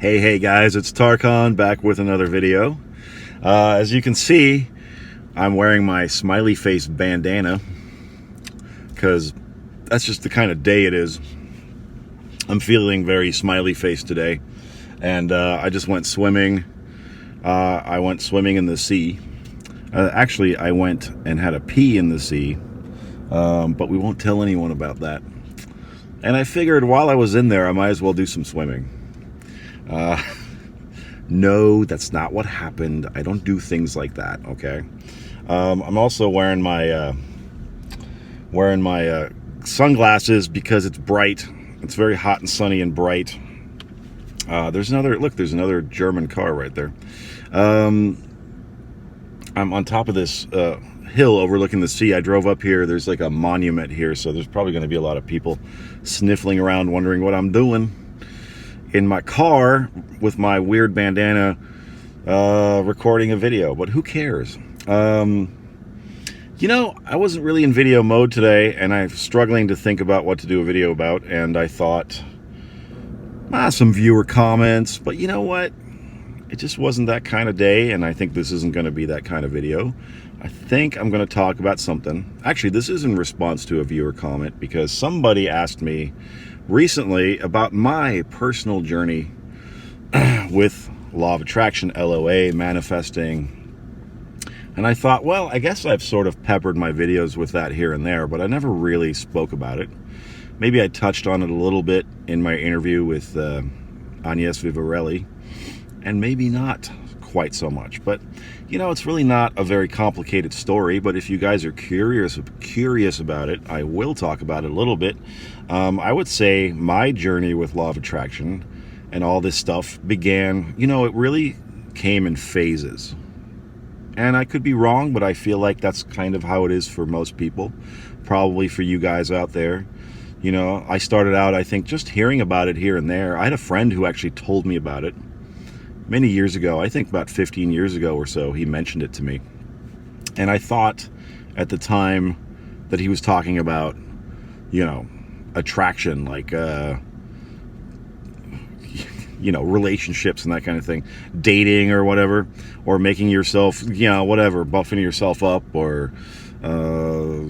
Hey guys, it's Tarkon back with another video. As you can see, I'm wearing my smiley face bandana because that's just the kind of day it is. I'm feeling very smiley face today, and I just went swimming. I went swimming in the sea. Actually, I went and had a pee in the sea, but we won't tell anyone about that. And I figured while I was in there, I might as well do some swimming. No, that's not what happened. I don't do things like that, okay? I'm also wearing my sunglasses because it's bright. It's very hot and sunny and bright. There's another German car right there. I'm on top of this hill overlooking the sea. I drove up here. There's like a monument here, so there's probably going to be a lot of people sniffling around wondering what I'm doing in my car with my weird bandana recording a video, but who cares? You know, I wasn't really in video mode today, and I'm struggling to think about what to do a video about, and I thought, some viewer comments, but you know what? It just wasn't that kind of day, and I think this isn't going to be that kind of video. I think I'm going to talk about something. Actually, this is in response to a viewer comment, because somebody asked me recently about my personal journey with law of attraction, LOA, manifesting. And I thought, well, I guess I've sort of peppered my videos with that here and there, but I never really spoke about it. Maybe I touched on it a little bit in my interview with 𝗙់𝗿, and maybe not quite so much. But, you know, it's really not a very complicated story, but if you guys are curious about it, I will talk about it a little bit. I would say my journey with law of attraction and all this stuff began, you know, it really came in phases. And I could be wrong, but I feel like that's kind of how it is for most people. Probably for you guys out there. You know, I started out, I think, just hearing about it here and there. I had a friend who actually told me about it many years ago. I think about 15 years ago or so, he mentioned it to me. And I thought at the time that he was talking about, you know, attraction, like, you know, relationships and that kind of thing, dating or whatever, or making yourself, you know, whatever, buffing yourself up, or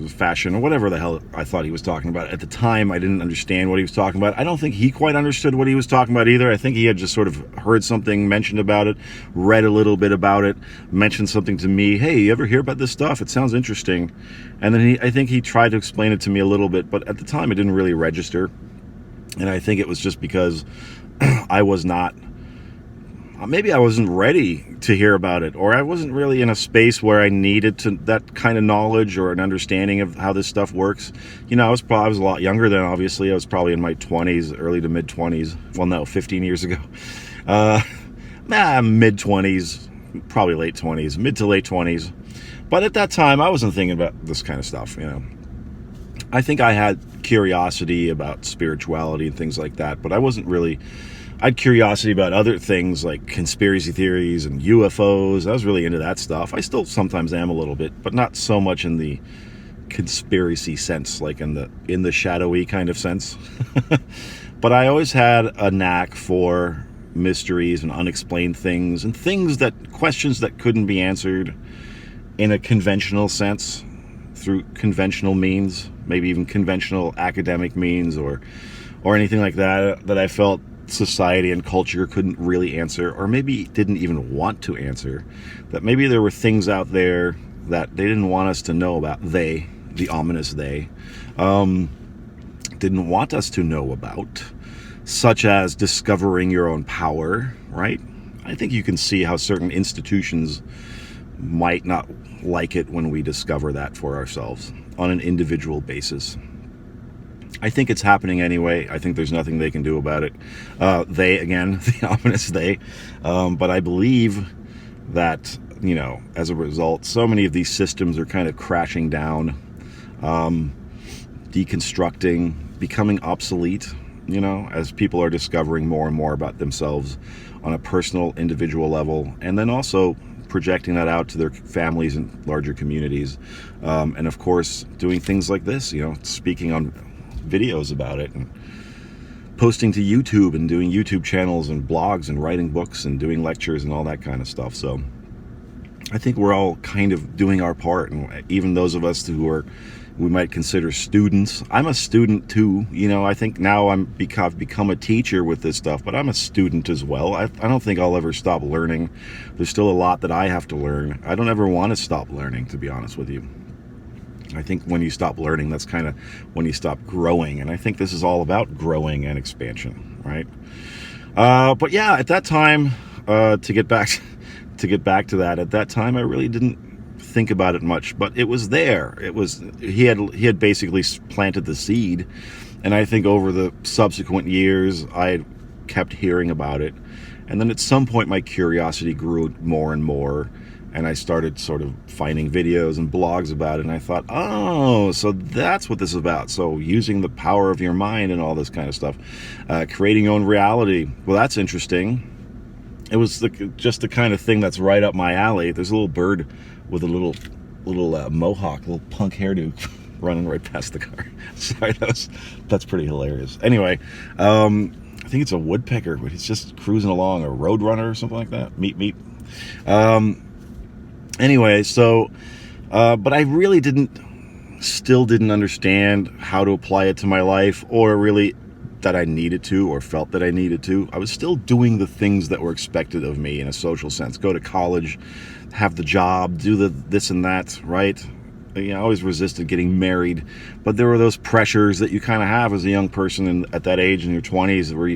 fashion, or whatever the hell I thought he was talking about. At the time, I didn't understand what he was talking about. I don't think he quite understood what he was talking about either. I think he had just sort of heard something mentioned about it, read a little bit about it, mentioned something to me. Hey, you ever hear about this stuff? It sounds interesting. And then I think he tried to explain it to me a little bit, but at the time it didn't really register. And I think it was just because I was not, maybe I wasn't ready to hear about it, or I wasn't really in a space where I needed that kind of knowledge or an understanding of how this stuff works. You know, I was a lot younger then, obviously. I was probably in my 20s, early to mid 20s. Well, no, 15 years ago. Mid 20s, probably late 20s, mid to late 20s. But at that time, I wasn't thinking about this kind of stuff, you know. I think I had curiosity about spirituality and things like that, but I wasn't really, I had curiosity about other things like conspiracy theories and UFOs. I was really into that stuff. I still sometimes am a little bit, but not so much in the conspiracy sense, like in the shadowy kind of sense. But I always had a knack for mysteries and unexplained things, and questions that couldn't be answered in a conventional sense, through conventional means, maybe even conventional academic means, or anything like that I felt society and culture couldn't really answer, or maybe didn't even want to answer. That maybe there were things out there that they didn't want us to know about. The ominous they, didn't want us to know about, such as discovering your own power, right? I think you can see how certain institutions might not like it when we discover that for ourselves on an individual basis. I think it's happening anyway. I think there's nothing they can do about it. Again, the ominous they. But I believe that, you know, as a result, so many of these systems are kind of crashing down, deconstructing, becoming obsolete, you know, as people are discovering more and more about themselves on a personal, individual level, and then also projecting that out to their families and larger communities. And of course, doing things like this, you know, speaking on videos about it and posting to YouTube and doing YouTube channels and blogs and writing books and doing lectures and all that kind of stuff. So I think we're all kind of doing our part, and even those of us who are, we might consider students. I'm a student too, you know. I think now I've become a teacher with this stuff, but I'm a student as well. I don't think I'll ever stop learning. There's still a lot that I have to learn. I don't ever want to stop learning, to be honest with you. I think when you stop learning, that's kind of when you stop growing, and I think this is all about growing and expansion, right? But yeah, at that time, to get back to that, at that time I really didn't think about it much, but it was there. It was, he had basically planted the seed, and I think over the subsequent years I kept hearing about it, and then at some point my curiosity grew more and more, and I started sort of finding videos and blogs about it, and I thought, oh, so that's what this is about. So using the power of your mind and all this kind of stuff, creating your own reality. Well, that's interesting. It was just the kind of thing that's right up my alley. There's a little bird with a little mohawk, little punk hairdo running right past the car. Sorry, that's pretty hilarious. Anyway, I think it's a woodpecker, but he's just cruising along, a roadrunner or something like that. Meep. Anyway, so, but I really still didn't understand how to apply it to my life, or really that I needed to, or felt that I needed to. I was still doing the things that were expected of me in a social sense. Go to college, have the job, do this and that, right? You know, I always resisted getting married, but there were those pressures that you kind of have as a young person at that age in your 20s, where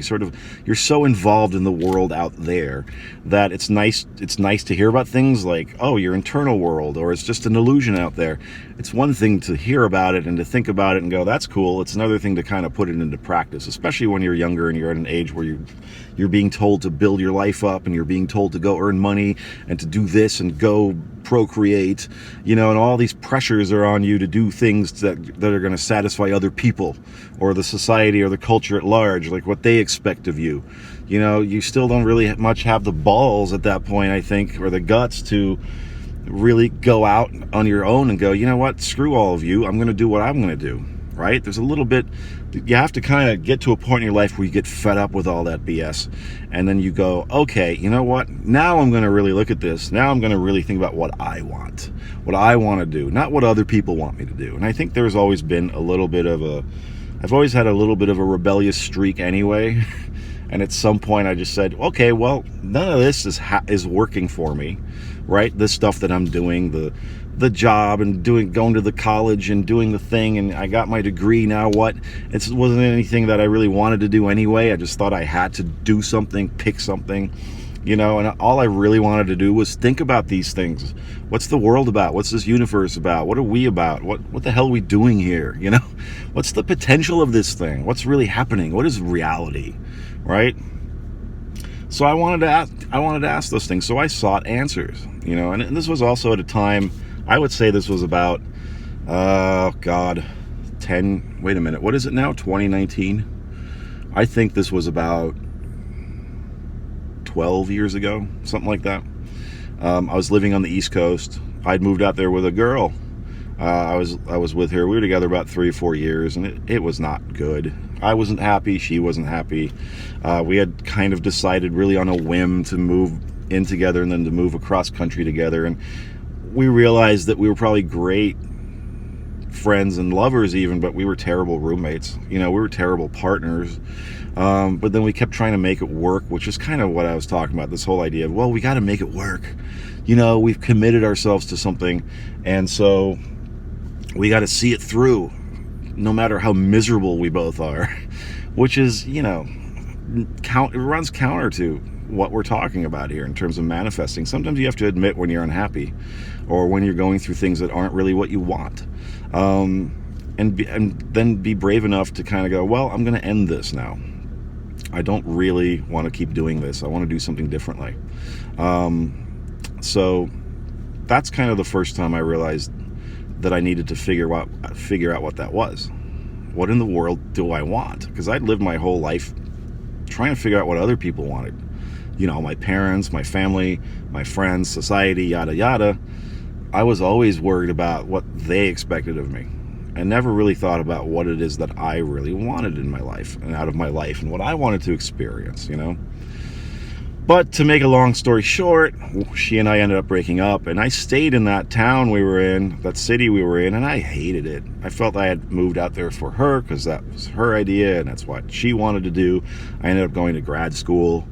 you're so involved in the world out there that it's nice to hear about things like, oh, your internal world, or it's just an illusion out there. It's one thing to hear about it and to think about it and go, that's cool. It's another thing to kind of put it into practice, especially when you're younger and you're at an age where you're being told to build your life up, and you're being told to go earn money and to do this and go procreate, you know, and all these pressures are on you to do things that are going to satisfy other people or the society or the culture at large, like what they expect of you. You know, you still don't really much have the balls at that point, I think, or the guts to really go out on your own and go, you know what, screw all of you, I'm going to do what I'm going to do, right? There's a little bit, you have to kind of get to a point in your life where you get fed up with all that BS, and then you go, okay, you know what, now I'm going to really look at this. Now I'm going to really think about what I want to do, not what other people want me to do. And I think there's always been I've always had a little bit of a rebellious streak anyway. And at some point I just said, okay, well, none of this is working for me, right? This stuff that I'm doing, the job and going to the college and doing the thing, and I got my degree, now what? It wasn't anything that I really wanted to do anyway. I just thought I had to do something, pick something, you know, and all I really wanted to do was think about these things. What's the world about? What's this universe about? What are we about? What the hell are we doing here? You know, what's the potential of this thing? What's really happening? What is reality? Right? So I wanted to ask those things. So I sought answers, you know, and this was also at a time, I would say this was about, wait a minute, what is it now? 2019? I think this was about 12 years ago, something like that. I was living on the East Coast. I'd moved out there with a girl. I was with her. We were together about 3 or 4 years, and it was not good. I wasn't happy. She wasn't happy. We had kind of decided really on a whim to move in together and then to move across country together. And we realized that we were probably great friends and lovers even, but we were terrible roommates. You know, we were terrible partners. But then we kept trying to make it work, which is kind of what I was talking about, this whole idea of, well, we got to make it work. You know, we've committed ourselves to something, and so we got to see it through, no matter how miserable we both are, which is, you know, it runs counter to what we're talking about here in terms of manifesting. Sometimes you have to admit when you're unhappy, or when you're going through things that aren't really what you want, and then be brave enough to kind of go, well, I'm going to end this now. I don't really want to keep doing this. I want to do something differently. So that's kind of the first time I realized that I needed to figure out what that was. What in the world do I want? Because I'd lived my whole life trying to figure out what other people wanted. You know, my parents, my family, my friends, society, yada yada. I was always worried about what they expected of me. and never really thought about what it is that I really wanted in my life and out of my life and what I wanted to experience, you know. But to make a long story short, she and I ended up breaking up, and I stayed in that town we were in, that city we were in, and I hated it. I felt I had moved out there for her because that was her idea and that's what she wanted to do. I ended up going to grad school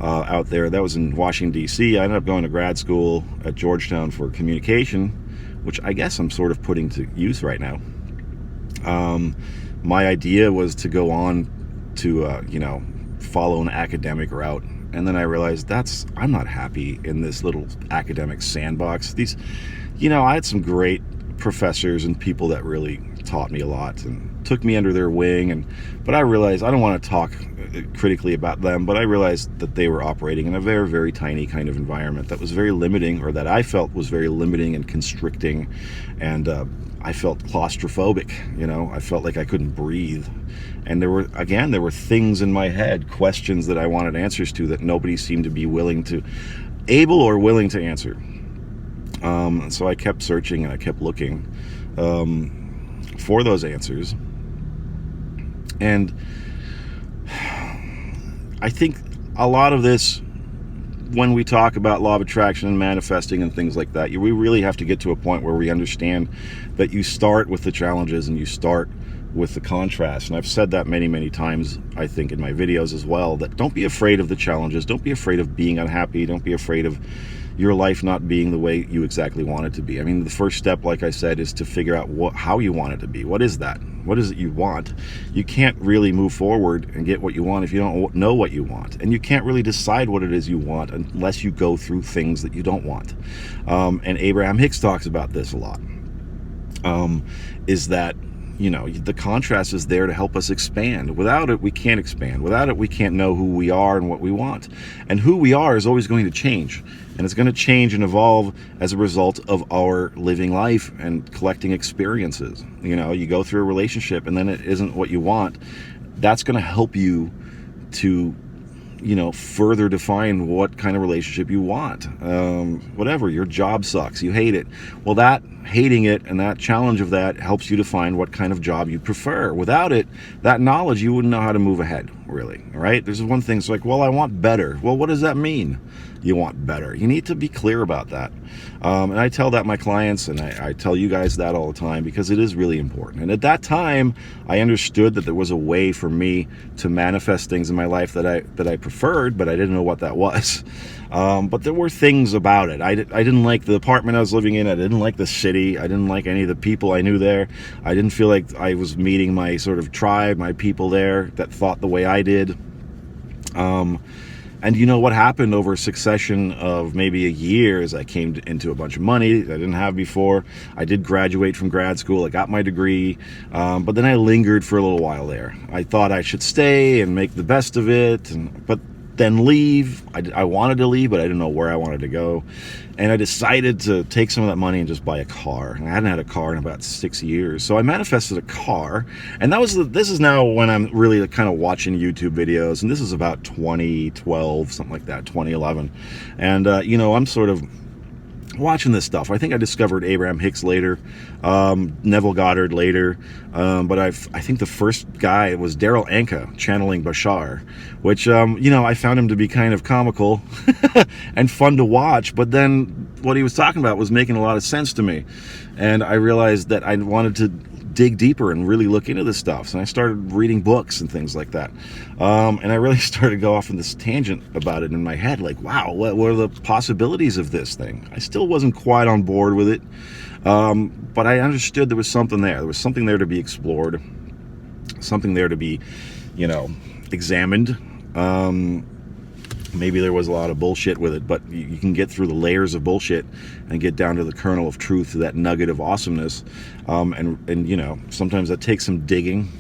out there. That was in Washington, D.C. I ended up going to grad school at Georgetown for communication, which I guess I'm sort of putting to use right now. My idea was to go on to, you know, follow an academic route. And then I realized I'm not happy in this little academic sandbox. These, you know, I had some great professors and people that really taught me a lot and took me under their wing. But I realized, I don't want to talk critically about them, but I realized that they were operating in a very, very tiny kind of environment that was very limiting, or that I felt was very limiting and constricting. And I felt claustrophobic, you know, I felt like I couldn't breathe. And there were things in my head, questions that I wanted answers to that nobody seemed to be able or willing to answer. So I kept searching and I kept looking for those answers. And I think a lot of this, when we talk about law of attraction and manifesting and things like that, we really have to get to a point where we understand that you start with the challenges and you start with the contrast. And I've said that many, many times, I think, in my videos as well, that don't be afraid of the challenges. Don't be afraid of being unhappy. Don't be afraid of your life not being the way you exactly want it to be. I mean, the first step, like I said, is to figure out how you want it to be. What is that? What is it you want? You can't really move forward and get what you want if you don't know what you want. And you can't really decide what it is you want unless you go through things that you don't want. And Abraham Hicks talks about this a lot. Is that, you know, the contrast is there to help us expand. Without it, we can't expand. Without it, we can't know who we are and what we want. And who we are is always going to change. And it's going to change and evolve as a result of our living life and collecting experiences. You know, you go through a relationship and then it isn't what you want. That's going to help you to, you know, further define what kind of relationship you want. Whatever, your job sucks, you hate it. Well, that hating it and that challenge of that helps you define what kind of job you prefer. Without it, that knowledge, you wouldn't know how to move ahead, really, right? There's one thing, it's like, well, I want better. Well, what does that mean? You want better. You need to be clear about that. And I tell that my clients, and I tell you guys that all the time, because it is really important. And at that time, I understood that there was a way for me to manifest things in my life that I preferred, but I didn't know what that was. But there were things about it. I didn't like the apartment I was living in. I didn't like the city. I didn't like any of the people I knew there. I didn't feel like I was meeting my sort of tribe, my people there that thought the way I did. And you know what happened over a succession of maybe a year is I came into a bunch of money that I didn't have before. I did graduate from grad school. I got my degree. But then I lingered for a little while there. I thought I should stay and make the best of it, but then leave. I wanted to leave, but I didn't know where I wanted to go. And I decided to take some of that money and just buy a car. And I hadn't had a car in about 6 years. So I manifested a car. And this is now when I'm really kind of watching YouTube videos. And this is about 2012, something like that, 2011. And, you know, I'm sort of watching this stuff. I think I discovered Abraham Hicks later, Neville Goddard later, but I think the first guy was Darryl Anka channeling Bashar, which, you know, I found him to be kind of comical and fun to watch, but then what he was talking about was making a lot of sense to me, and I realized that I wanted to dig deeper and really look into this stuff. So I started reading books and things like that. And I really started to go off on this tangent about it in my head. Like, wow, what are the possibilities of this thing? I still wasn't quite on board with it. But I understood there was something there. There was something there to be explored. Something there to be, you know, examined. Maybe there was a lot of bullshit with it, but you can get through the layers of bullshit and get down to the kernel of truth, to that nugget of awesomeness. And you know, sometimes that takes some digging.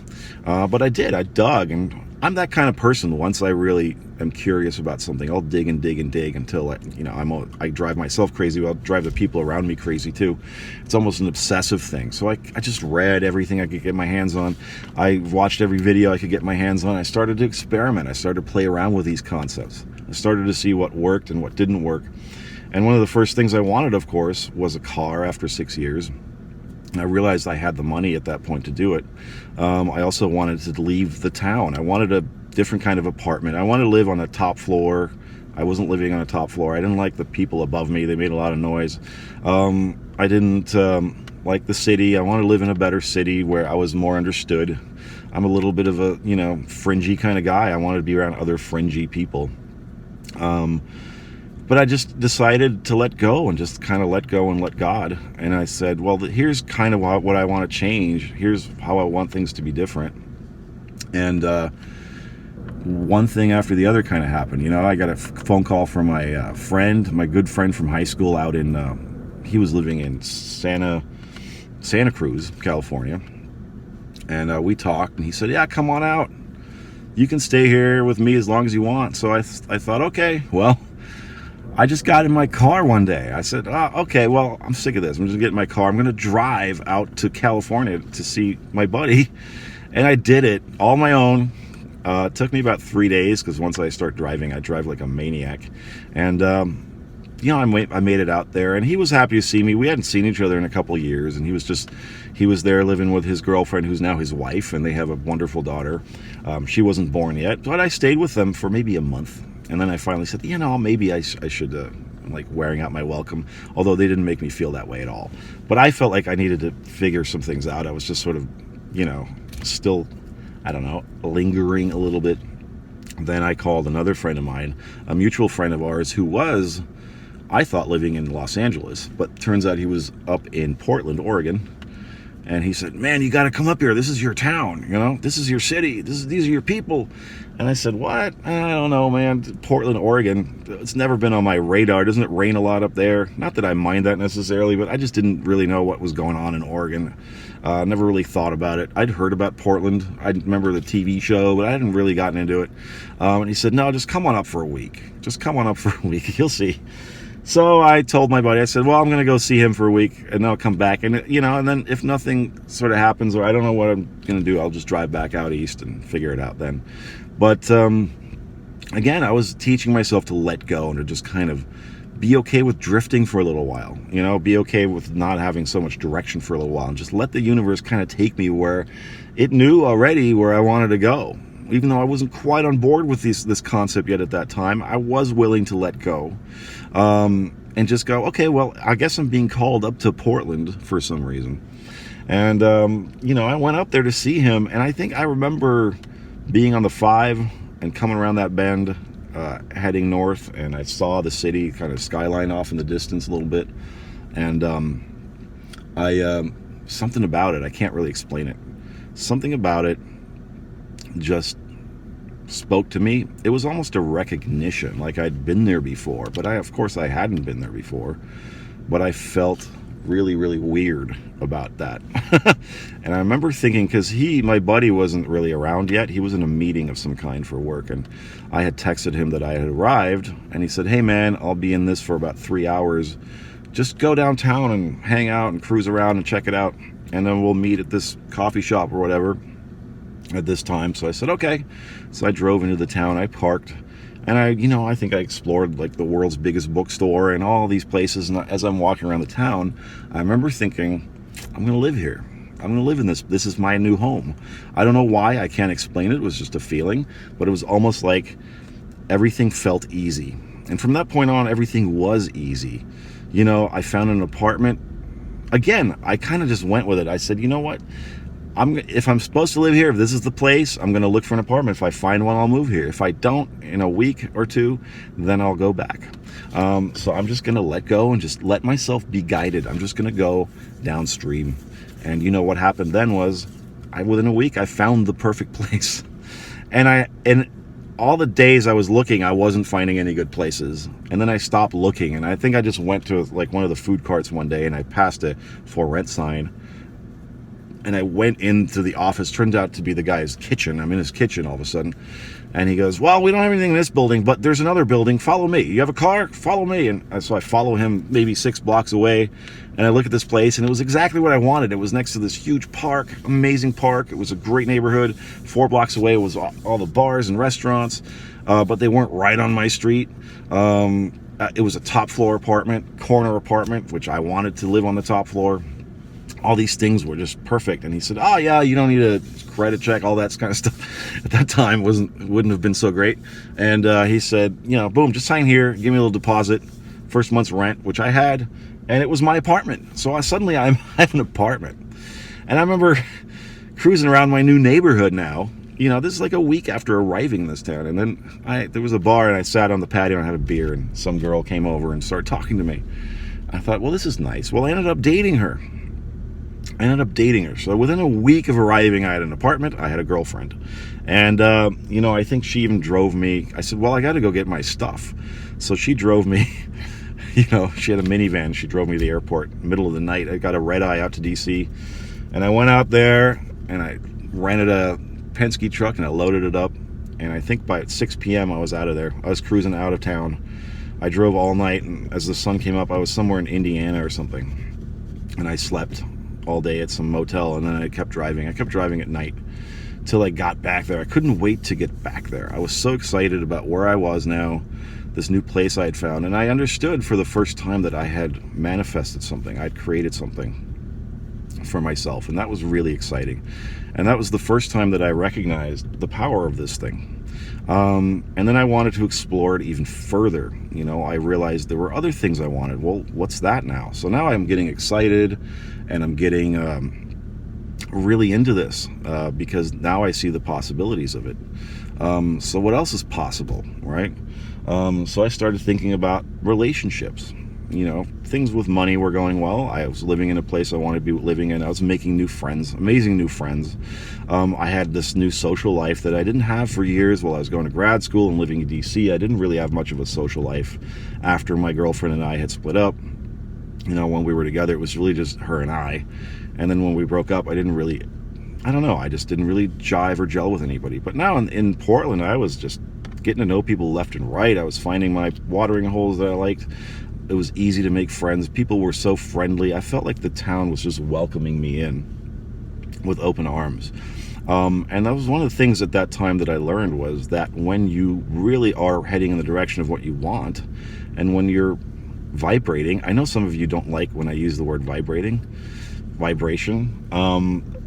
But I dug, and I'm that kind of person. Once I really am curious about something, I'll dig and dig and dig until I drive myself crazy. I'll drive the people around me crazy too. It's almost an obsessive thing. So I just read everything I could get my hands on. I watched every video I could get my hands on. I started to experiment. I started to play around with these concepts. I started to see what worked and what didn't work. And one of the first things I wanted, of course, was a car after 6 years. And I realized I had the money at that point to do it. I also wanted to leave the town. I wanted a different kind of apartment. I wanted to live on the top floor. I wasn't living on a top floor. I didn't like the people above me. They made a lot of noise. I didn't like the city. I wanted to live in a better city where I was more understood. I'm a little bit of a, you know, fringy kind of guy. I wanted to be around other fringy people. But I just decided to let go and just kind of let go and let God. And I said, well, here's kind of what I want to change. Here's how I want things to be different. And one thing after the other kind of happened. You know, I got a phone call from my friend, my good friend from high school out in, he was living in Santa Cruz, California. And we talked, and he said, yeah, come on out. You can stay here with me as long as you want. So I thought, okay, well, I just got in my car one day. I said, okay, well, I'm sick of this. I'm just getting in my car. I'm going to drive out to California to see my buddy. And I did it all on my own. It took me about 3 days, because once I start driving, I drive like a maniac. And, you know, I made it out there, and he was happy to see me. We hadn't seen each other in a couple of years, and he was there living with his girlfriend, who's now his wife, and they have a wonderful daughter. She wasn't born yet, but I stayed with them for maybe a month. And then I finally said, you know, maybe I should, like, wearing out my welcome, although they didn't make me feel that way at all. But I felt like I needed to figure some things out. I was just sort of, you know, still, I don't know, lingering a little bit. Then I called another friend of mine, a mutual friend of ours, who was, I thought, living in Los Angeles, but turns out he was up in Portland, Oregon. And he said, man, you got to come up here. This is your town, you know, this is your city. These are your people. And I said, what? I don't know, man. Portland, Oregon, it's never been on my radar. Doesn't it rain a lot up there? Not that I mind that necessarily, but I just didn't really know what was going on in Oregon. Never really thought about it. I'd heard about Portland. I remember the TV show, but I hadn't really gotten into it. And he said, no, just come on up for a week. Just come on up for a week. You'll see. So I told my buddy, I said, well, I'm going to go see him for a week, and then I'll come back. And, you know, and then if nothing sort of happens, or I don't know what I'm going to do, I'll just drive back out east and figure it out then. But, again, I was teaching myself to let go and to just kind of be okay with drifting for a little while. You know, be okay with not having so much direction for a little while, and just let the universe kind of take me where it knew already where I wanted to go. Even though I wasn't quite on board with this concept yet at that time, I was willing to let go. And just go, okay, well, I guess I'm being called up to Portland for some reason. And, you know, I went up there to see him, and I think I remember being on the 5 and coming around that bend, heading north, and I saw the city kind of skyline off in the distance a little bit. And something about it, I can't really explain it. Something about it just spoke to me. It was almost a recognition, like I'd been there before, but of course I hadn't been there before, but I felt really, really weird about that. And I remember thinking, because my buddy wasn't really around yet. He was in a meeting of some kind for work, and I had texted him that I had arrived, and he said, hey man, I'll be in this for about 3 hours. Just go downtown and hang out and cruise around and check it out, and then we'll meet at this coffee shop or whatever at this time. So I said, okay. So I drove into the town, I parked, and I think I explored like the world's biggest bookstore and all these places. And as I'm walking around the town, I remember thinking, I'm gonna live here. I'm gonna live in this. This is my new home. I don't know why, I can't explain it. It was just a feeling, but it was almost like everything felt easy. And from that point on, everything was easy. You know, I found an apartment. Again, I kind of just went with it. I said, you know what? If I'm supposed to live here, if this is the place, I'm going to look for an apartment. If I find one, I'll move here. If I don't, in a week or two, then I'll go back. So I'm just going to let go and just let myself be guided. I'm just going to go downstream. And you know what happened then was, within a week, I found the perfect place. And all the days I was looking, I wasn't finding any good places. And then I stopped looking. And I think I just went to like one of the food carts one day, and I passed a for rent sign. And I went into the office. Turned out to be the guy's kitchen. I'm in his kitchen all of a sudden. And he goes, well, we don't have anything in this building, but there's another building. Follow me. You have a car? Follow me. And so I follow him maybe 6 blocks away. And I look at this place, and it was exactly what I wanted. It was next to this huge park, amazing park. It was a great neighborhood. 4 blocks away was all the bars and restaurants, but they weren't right on my street. It was a top floor apartment, corner apartment, which I wanted to live on the top floor. all these things were just perfect. And he said, oh yeah, you don't need a credit check, all that kind of stuff. At that time wouldn't have been so great. And he said, you know, boom, just sign here, give me a little deposit, first month's rent, which I had, and it was my apartment. So suddenly I have an apartment. And I remember cruising around my new neighborhood now. You know, this is like a week after arriving in this town. And then there was a bar, and I sat on the patio and had a beer, and some girl came over and started talking to me. I thought, well, this is nice. Well, I ended up dating her. So within a week of arriving, I had an apartment, I had a girlfriend. And, you know, I think she even drove me. I said, well, I got to go get my stuff. So she drove me, you know, she had a minivan. She drove me to the airport, middle of the night. I got a red eye out to DC. And I went out there, and I rented a Penske truck, and I loaded it up. And I think by 6 p.m. I was out of there. I was cruising out of town. I drove all night, and as the sun came up, I was somewhere in Indiana or something. And I slept all day at some motel, and then I kept driving. I kept driving at night till I got back there. I couldn't wait to get back there. I was so excited about where I was now, this new place I had found, and I understood for the first time that I had manifested something. I'd created something for myself, and that was really exciting. And that was the first time that I recognized the power of this thing. And then I wanted to explore it even further. You know, I realized there were other things I wanted. Well, what's that now? So now I'm getting excited, and I'm getting really into this because now I see the possibilities of it. So what else is possible, right? So I started thinking about relationships. You know, things with money were going well. I was living in a place I wanted to be living in. I was making new friends, amazing new friends. I had this new social life that I didn't have for years while I was going to grad school and living in DC. I didn't really have much of a social life after my girlfriend and I had split up. You know, when we were together, it was really just her and I. And then when we broke up, I just didn't really jive or gel with anybody. But now in Portland, I was just getting to know people left and right. I was finding my watering holes that I liked. It was easy to make friends. People were so friendly. I felt like the town was just welcoming me in with open arms. And that was one of the things at that time that I learned, was that when you really are heading in the direction of what you want, and when you're vibrating, I know some of you don't like when I use the word vibration.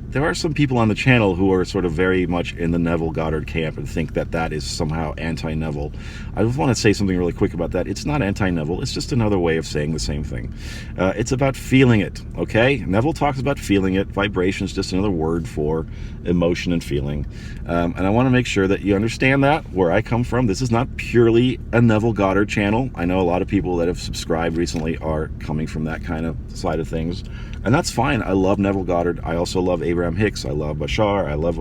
There are some people on the channel who are sort of very much in the 𝗙elle camp and think that that is somehow anti-𝗙elle. I just want to say something really quick about that. It's not anti-𝗙elle. It's just another way of saying the same thing. It's about feeling it, okay? 𝗙elle talks about feeling it. Vibration is just another word for emotion and feeling. And I want to make sure that you understand that, where I come from. This is not purely a 𝗙elle channel. I know a lot of people that have subscribed recently are coming from that kind of side of things. And that's fine. I love 𝗙elle. I also love Abraham Hicks. I love Bashar. I love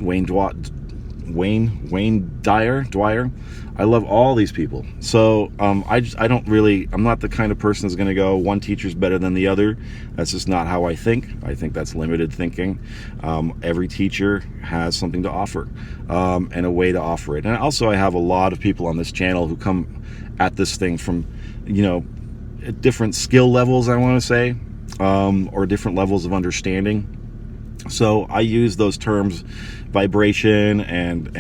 Wayne Dyer. I love all these people. So I'm not the kind of person that's going to go, one teacher's better than the other. That's just not how I think. I think that's limited thinking. Every teacher has something to offer and a way to offer it. And also I have a lot of people on this channel who come at this thing from, you know, at different skill levels, I want to say. Or different levels of understanding. So I use those terms, vibration and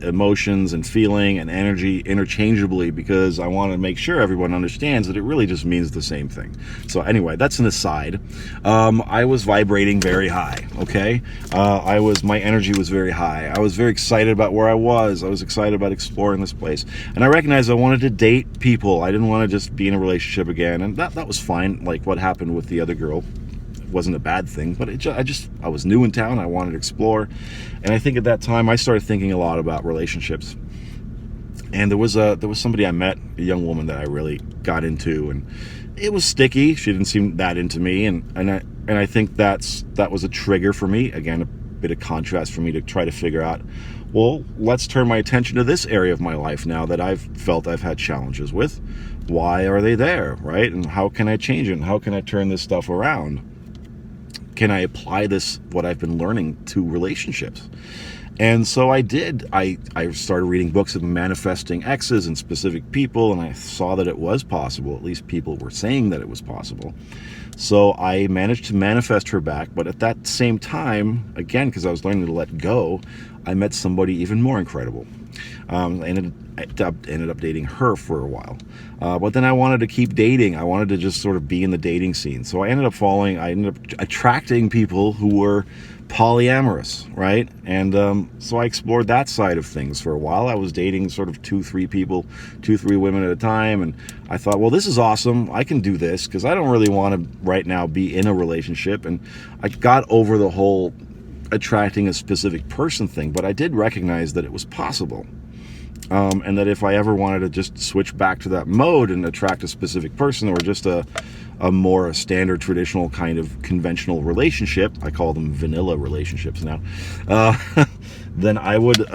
emotions and feeling and energy, interchangeably, because I want to make sure everyone understands that it really just means the same thing. So anyway, that's an aside. I was vibrating very high, okay? My energy was very high. I was very excited about where I was. I was excited about exploring this place. And I recognized I wanted to date people. I didn't want to just be in a relationship again. And that was fine. Like what happened with the other girl wasn't a bad thing, but I was new in town. I wanted to explore. And I think at that time I started thinking a lot about relationships. And there was somebody I met, a young woman that I really got into, and it was sticky. She didn't seem that into me, and I think that was a trigger for me. Again, a bit of contrast for me to try to figure out, well, let's turn my attention to this area of my life now that I've felt I've had challenges with. Why are they there, right? And how can I change it? And how can I turn this stuff around? Can I apply what I've been learning to relationships? And so I did. I started reading books of manifesting exes and specific people, and I saw that it was possible. At least people were saying that it was possible. So I managed to manifest her back. But at that same time, again, because I was learning to let go, I met somebody even more incredible. I ended up dating her for a while. But then I wanted to keep dating. I wanted to just sort of be in the dating scene. So I ended up attracting people who were polyamorous, right? And so I explored that side of things for a while. I was dating sort of 2-3 people, 2-3 women at a time, and I thought, well, this is awesome. I can do this because I don't really want to right now be in a relationship. And I got over the whole attracting a specific person thing, but I did recognize that it was possible. And that if I ever wanted to just switch back to that mode and attract a specific person, or just a more standard traditional kind of conventional relationship, I call them vanilla relationships now, then I would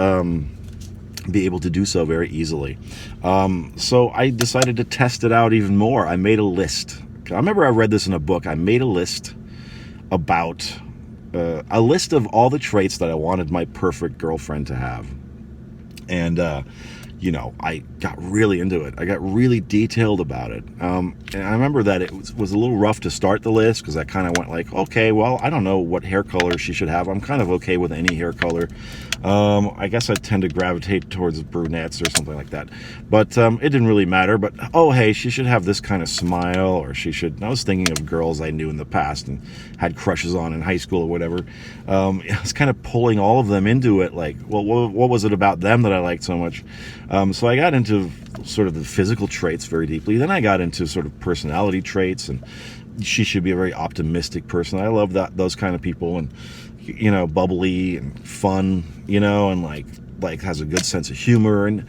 be able to do so very easily. So I decided to test it out even more. I made a list. I remember I read this in a book. I made a list about a list of all the traits that I wanted my perfect girlfriend to have. And, you know, I got really into it. I got really detailed about it. And I remember that it was a little rough to start the list, because I kind of went like, okay, well, I don't know what hair color she should have. I'm kind of okay with any hair color. I guess I tend to gravitate towards brunettes or something like that. But it didn't really matter. But, oh, hey, she should have this kind of smile, or she should... I was thinking of girls I knew in the past and had crushes on in high school or whatever. I was kind of pulling all of them into it, like, well, what was it about them that I liked so much? So I got into sort of the physical traits very deeply. Then I got into sort of personality traits, and she should be a very optimistic person. I love those kind of people, and, you know, bubbly and fun, you know, and like has a good sense of humor, and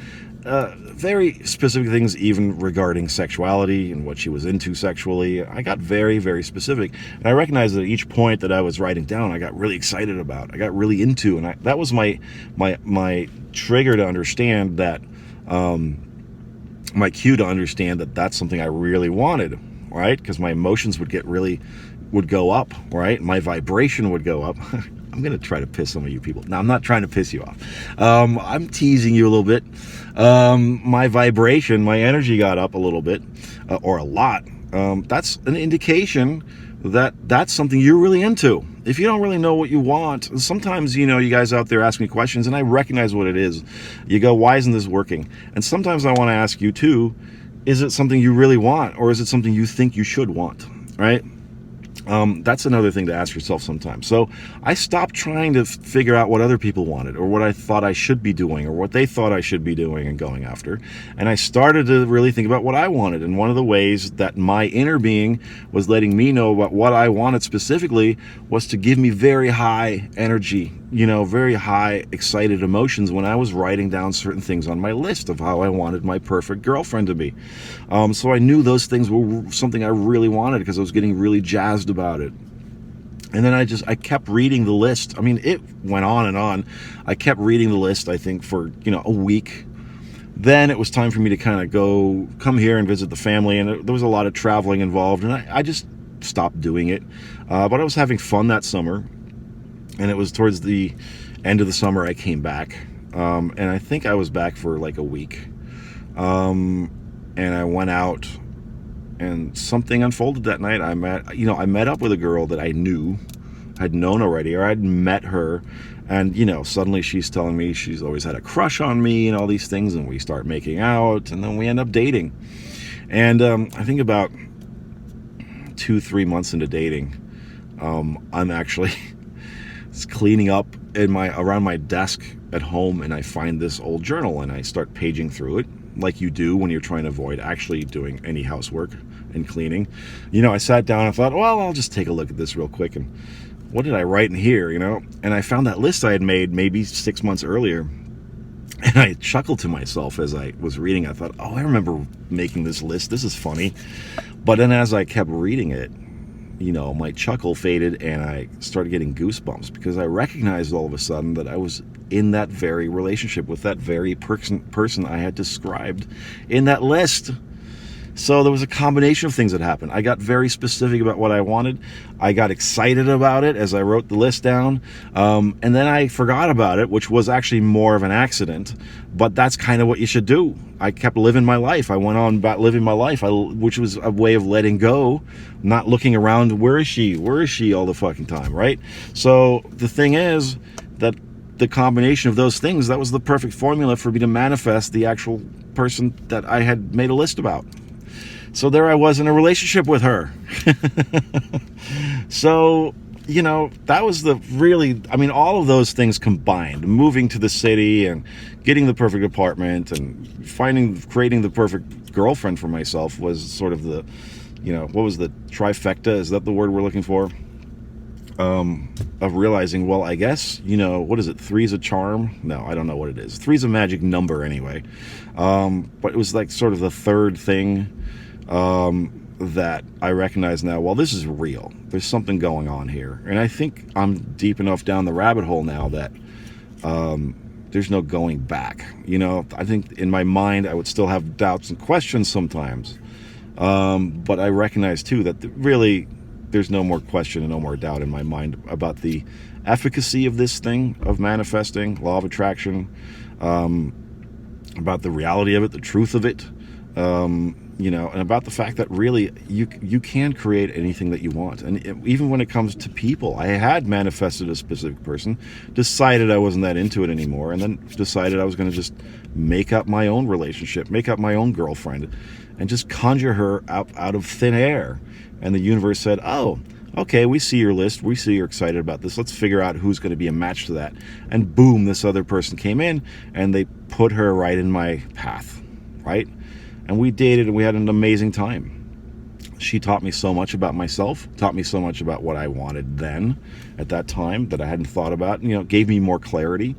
very specific things even regarding sexuality and what she was into sexually. I got very, very specific, and I recognized that at each point that I was writing down, I got really excited about, I got really into, and that was my trigger to understand that, my cue to understand that that's something I really wanted, right? Because my emotions would go up, right? My vibration would go up. I'm going to try to piss some of you people. Now, I'm not trying to piss you off. I'm teasing you a little bit. My vibration, my energy got up a little bit, or a lot. That's an indication that that's something you're really into. If you don't really know what you want, sometimes, you know, you guys out there ask me questions, and I recognize what it is. You go, why isn't this working? And sometimes I want to ask you too, is it something you really want, or is it something you think you should want, right? That's another thing to ask yourself sometimes. So I stopped trying to figure out what other people wanted, or what I thought I should be doing, or what they thought I should be doing and going after. And I started to really think about what I wanted. And one of the ways that my inner being was letting me know about what I wanted specifically was to give me very high energy, you know, very high excited emotions when I was writing down certain things on my list of how I wanted my perfect girlfriend to be. So I knew those things were something I really wanted, because I was getting really jazzed about it. And then I kept reading the list. I mean, it went on and on. I kept reading the list, I think, for, you know, a week. Then it was time for me to kind of come here and visit the family, and there was a lot of traveling involved, and I just stopped doing it. But I was having fun that summer, and it was towards the end of the summer I came back, and I think I was back for like a week, and I went out, and something unfolded that night. I met up with a girl that I had known already, or I'd met her, and, you know, suddenly she's telling me she's always had a crush on me and all these things, and we start making out, and then we end up dating. And I think about 2-3 months into dating, I'm actually cleaning up around my desk at home, and I find this old journal, and I start paging through it, like you do when you're trying to avoid actually doing any housework and cleaning. You know, I sat down and thought, well, I'll just take a look at this real quick, and what did I write in here, you know? And I found that list I had made maybe 6 months earlier, and I chuckled to myself as I was reading. I thought, oh, I remember making this list. This is funny. But then as I kept reading it, you know, my chuckle faded, and I started getting goosebumps, because I recognized all of a sudden that I was in that very relationship with that very person I had described in that list. So there was a combination of things that happened. I got very specific about what I wanted. I got excited about it as I wrote the list down. And then I forgot about it, which was actually more of an accident. But that's kind of what you should do. I kept living my life. I went on about living my life, which was a way of letting go, not looking around, where is she? Where is she all the fucking time, right? So the thing is that the combination of those things, that was the perfect formula for me to manifest the actual person that I had made a list about. So there I was in a relationship with her. So, you know, that was the really, I mean, all of those things combined, moving to the city and getting the perfect apartment and creating the perfect girlfriend for myself was sort of the, you know, what was the trifecta? Is that the word we're looking for? Of realizing, well, I guess, you know, what is it? 3's a charm? No, I don't know what it is. 3's a magic number anyway. But it was like sort of the third thing that I recognize now, well, this is real. There's something going on here. And I think I'm deep enough down the rabbit hole now that there's no going back. You know, I think in my mind I would still have doubts and questions sometimes. But I recognize too that really there's no more question and no more doubt in my mind about the efficacy of this thing, of manifesting, law of attraction, about the reality of it, the truth of it, you know, and about the fact that really you can create anything that you want. And even when it comes to people, I had manifested a specific person, decided I wasn't that into it anymore, and then decided I was going to just make up my own relationship, make up my own girlfriend, and just conjure her out of thin air. And the universe said, oh, okay, we see your list. We see you're excited about this. Let's figure out who's going to be a match to that. And boom, this other person came in and they put her right in my path, right? And we dated and we had an amazing time. She taught me so much about myself, taught me so much about what I wanted then at that time that I hadn't thought about, you know, gave me more clarity.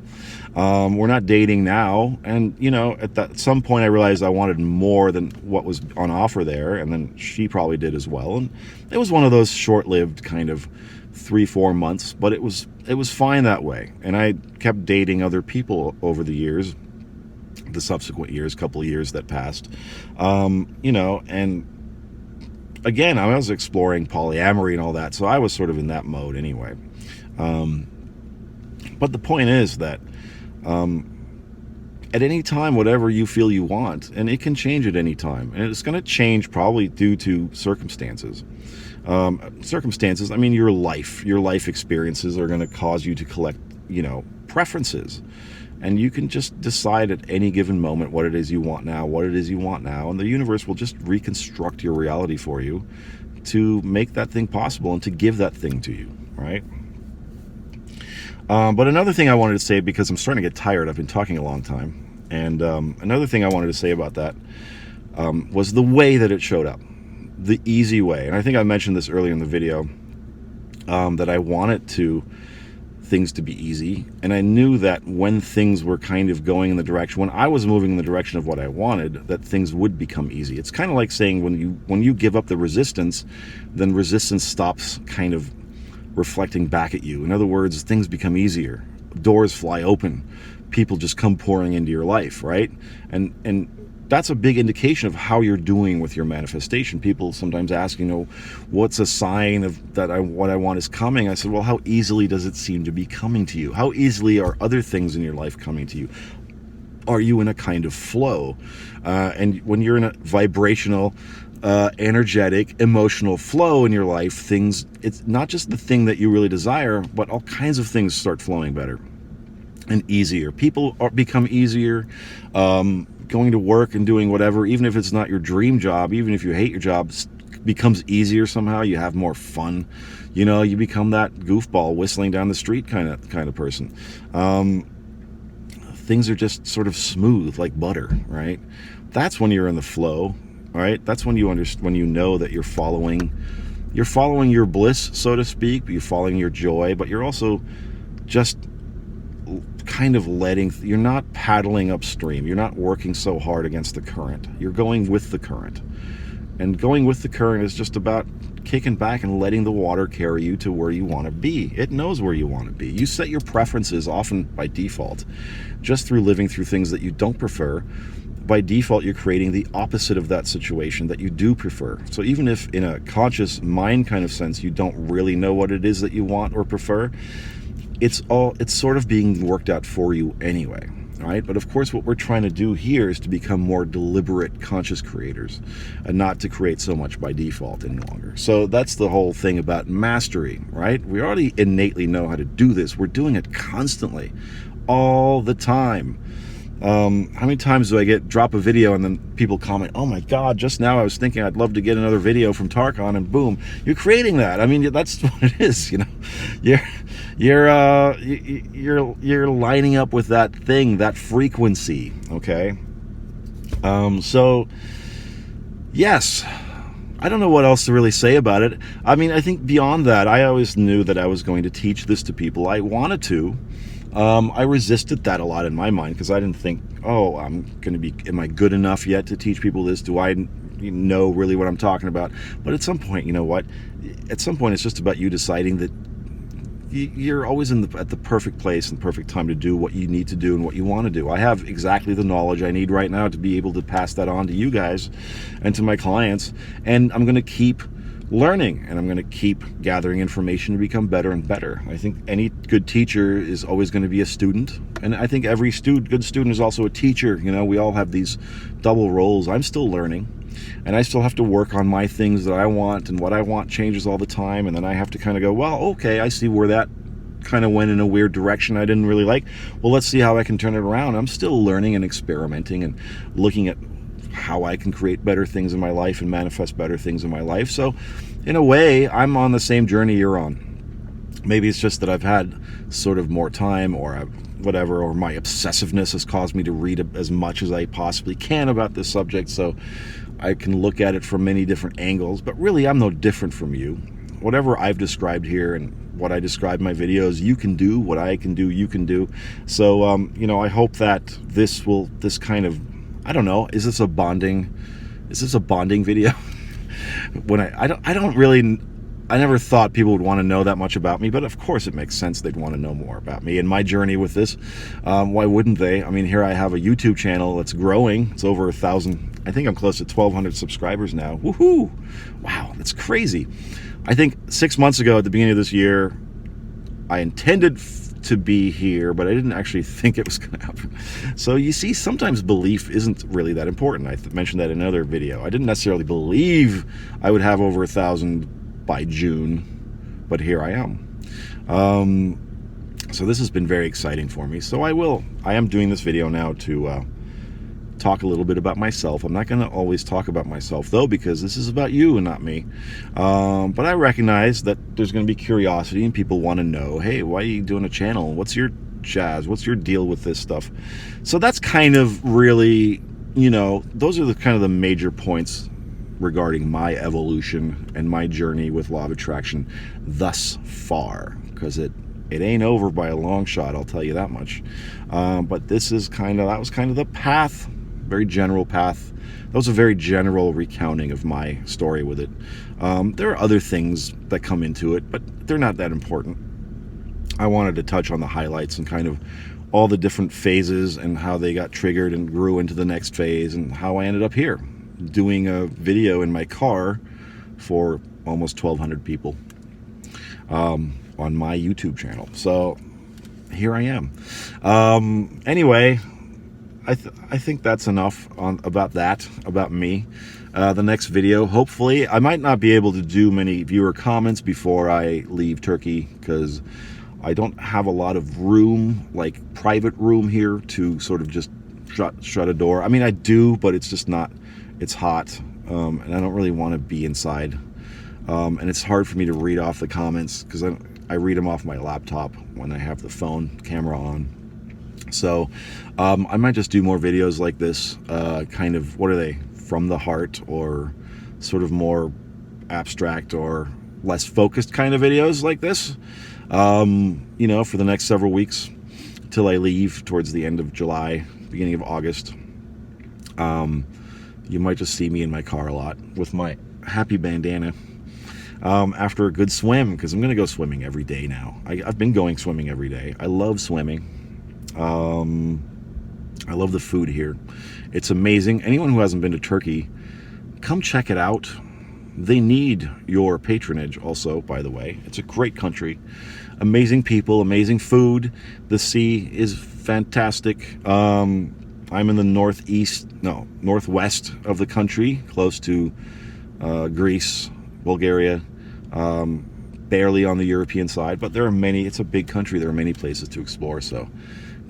We're not dating now. And, you know, at some point I realized I wanted more than what was on offer there. And then she probably did as well. And it was one of those short-lived kind of 3-4 months, but it was fine that way. And I kept dating other people over the years, the subsequent years, couple of years that passed, you know, and again, I was exploring polyamory and all that, so I was sort of in that mode anyway. But the point is that at any time, whatever you feel you want, and it can change at any time, and it's going to change probably due to circumstances. I mean, your life experiences are going to cause you to collect, you know, preferences. And you can just decide at any given moment what it is you want now, and the universe will just reconstruct your reality for you to make that thing possible and to give that thing to you, right? But another thing I wanted to say, because I'm starting to get tired, I've been talking a long time, and another thing I wanted to say about that was the way that it showed up, the easy way. And I think I mentioned this earlier in the video, that I wanted things to be easy, and I knew that when things were kind of going in the direction, when I was moving in the direction of what I wanted, that things would become easy. It's kind of like saying when you give up the resistance, then resistance stops kind of reflecting back at you. In other words, things become easier, doors fly open, people just come pouring into your life, right? And that's a big indication of how you're doing with your manifestation. People sometimes ask, you know, what's a sign of that what I want is coming? I said, well, how easily does it seem to be coming to you? How easily are other things in your life coming to you? Are you in a kind of flow? And when you're in a vibrational, energetic, emotional flow in your life, it's not just the thing that you really desire, but all kinds of things start flowing better and easier. People become easier. Going to work and doing whatever, even if it's not your dream job, even if you hate your job, becomes easier somehow. You have more fun, you know, you become that goofball whistling down the street kind of person. Things are just sort of smooth like butter, right? That's when you're in the flow, right? That's when you know that you're following your bliss, so to speak. You're following your joy, but you're also just kind of you're not paddling upstream. You're not working so hard against the current. You're going with the current. And going with the current is just about kicking back and letting the water carry you to where you want to be. It knows where you want to be. You set your preferences often by default, just through living through things that you don't prefer. By default, you're creating the opposite of that situation that you do prefer. So even if in a conscious mind kind of sense, you don't really know what it is that you want or prefer, it's sort of being worked out for you anyway, right? But of course, what we're trying to do here is to become more deliberate, conscious creators, and not to create so much by default any longer. So that's the whole thing about mastery, right? We already innately know how to do this. We're doing it constantly, all the time. How many times do I drop a video and then people comment, oh my God, just now I was thinking I'd love to get another video from Tarkon, and boom, you're creating that. I mean, that's what it is, you know. You're lining up with that thing, that frequency, okay? So yes, I don't know what else to really say about it. I mean, I think beyond that, I always knew that I was going to teach this to people. I wanted to. I resisted that a lot in my mind because I didn't think, oh, am I good enough yet to teach people this? Do I know really what I'm talking about? But at some point, you know what? At some point, it's just about you deciding that you're always at the perfect place and perfect time to do what you need to do and what you want to do. I have exactly the knowledge I need right now to be able to pass that on to you guys and to my clients. And I'm going to keep learning, and I'm going to keep gathering information to become better and better. I think any good teacher is always going to be a student, and I think every good student is also a teacher. You know, we all have these double roles. I'm still learning, and I still have to work on my things that I want, and what I want changes all the time, and then I have to kind of go, well, okay, I see where that kind of went in a weird direction I didn't really like. Well, let's see how I can turn it around. I'm still learning and experimenting and looking at how I can create better things in my life and manifest better things in my life. So in a way, I'm on the same journey you're on. Maybe it's just that I've had sort of more time, or whatever, or my obsessiveness has caused me to read as much as I possibly can about this subject, so I can look at it from many different angles. But really, I'm no different from you. Whatever I've described here and what I describe in my videos, you can do. What I can do, you can do. So you know, I hope that this kind of, I don't know, is this a bonding video? When I never thought people would want to know that much about me, but of course it makes sense they'd want to know more about me and my journey with this. Why wouldn't they? I mean, here I have a YouTube channel that's growing. It's over 1,000. I think I'm close to 1,200 subscribers now. Woohoo! Wow, that's crazy. I think 6 months ago at the beginning of this year, I intended to be here, but I didn't actually think it was going to happen. So you see, sometimes belief isn't really that important. I mentioned that in another video. I didn't necessarily believe I would have over 1,000 by June, but here I am. So this has been very exciting for me. So I am doing this video now to talk a little bit about myself. I'm not going to always talk about myself though, because this is about you and not me. But I recognize that there's going to be curiosity and people want to know, hey, why are you doing a channel? What's your jazz? What's your deal with this stuff? So that's kind of really, you know, those are the kind of the major points regarding my evolution and my journey with law of attraction thus far, because it ain't over by a long shot, I'll tell you that much. But that was kind of the path. Very general path. That was a very general recounting of my story with it. There are other things that come into it, but they're not that important. I wanted to touch on the highlights and kind of all the different phases and how they got triggered and grew into the next phase, and how I ended up here doing a video in my car for almost 1,200 people on my YouTube channel. So here I am. Anyway, I think that's enough about me. The next video, hopefully, I might not be able to do many viewer comments before I leave Turkey, because I don't have a lot of room, like private room here, to sort of just shut a door. I mean, I do, but it's just not, it's hot, and I don't really want to be inside. And it's hard for me to read off the comments, because I read them off my laptop when I have the phone camera on. So I might just do more videos like this, kind of, what are they, from the heart, or sort of more abstract or less focused kind of videos like this, you know, for the next several weeks till I leave towards the end of July, beginning of August. You might just see me in my car a lot with my happy bandana after a good swim, because I'm going to go swimming every day now. I've been going swimming every day. I love swimming. I love the food here. It's amazing. Anyone who hasn't been to Turkey, come check it out. They need your patronage also, by the way. It's a great country. Amazing people, amazing food. The sea is fantastic. I'm in the northwest of the country, close to Greece, Bulgaria, barely on the European side, but there are many, it's a big country. There are many places to explore, so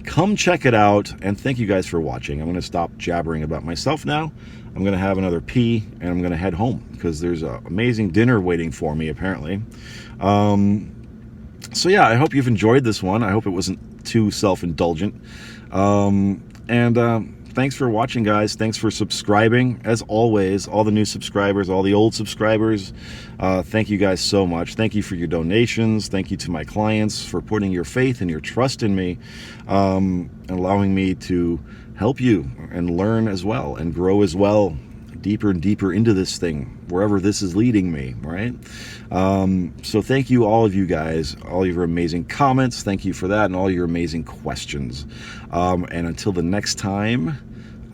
come check it out, and thank you guys for watching. I'm going to stop jabbering about myself now. I'm going to have another pee, and I'm going to head home because there's an amazing dinner waiting for me, apparently. So yeah, I hope you've enjoyed this one. I hope it wasn't too self-indulgent. Thanks for watching, guys. Thanks for subscribing. As always, all the new subscribers, all the old subscribers, thank you guys so much. Thank you for your donations. Thank you to my clients for putting your faith and your trust in me, and allowing me to help you and learn as well and grow as well, deeper and deeper into this thing, wherever this is leading me, right? So thank you, all of you guys, all your amazing comments. Thank you for that, and all your amazing questions. And until the next time,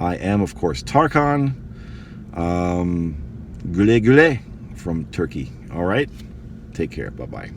I am, of course, Tarkan, 𝗙់𝗬𝗍 from Turkey. All right? Take care. Bye-bye.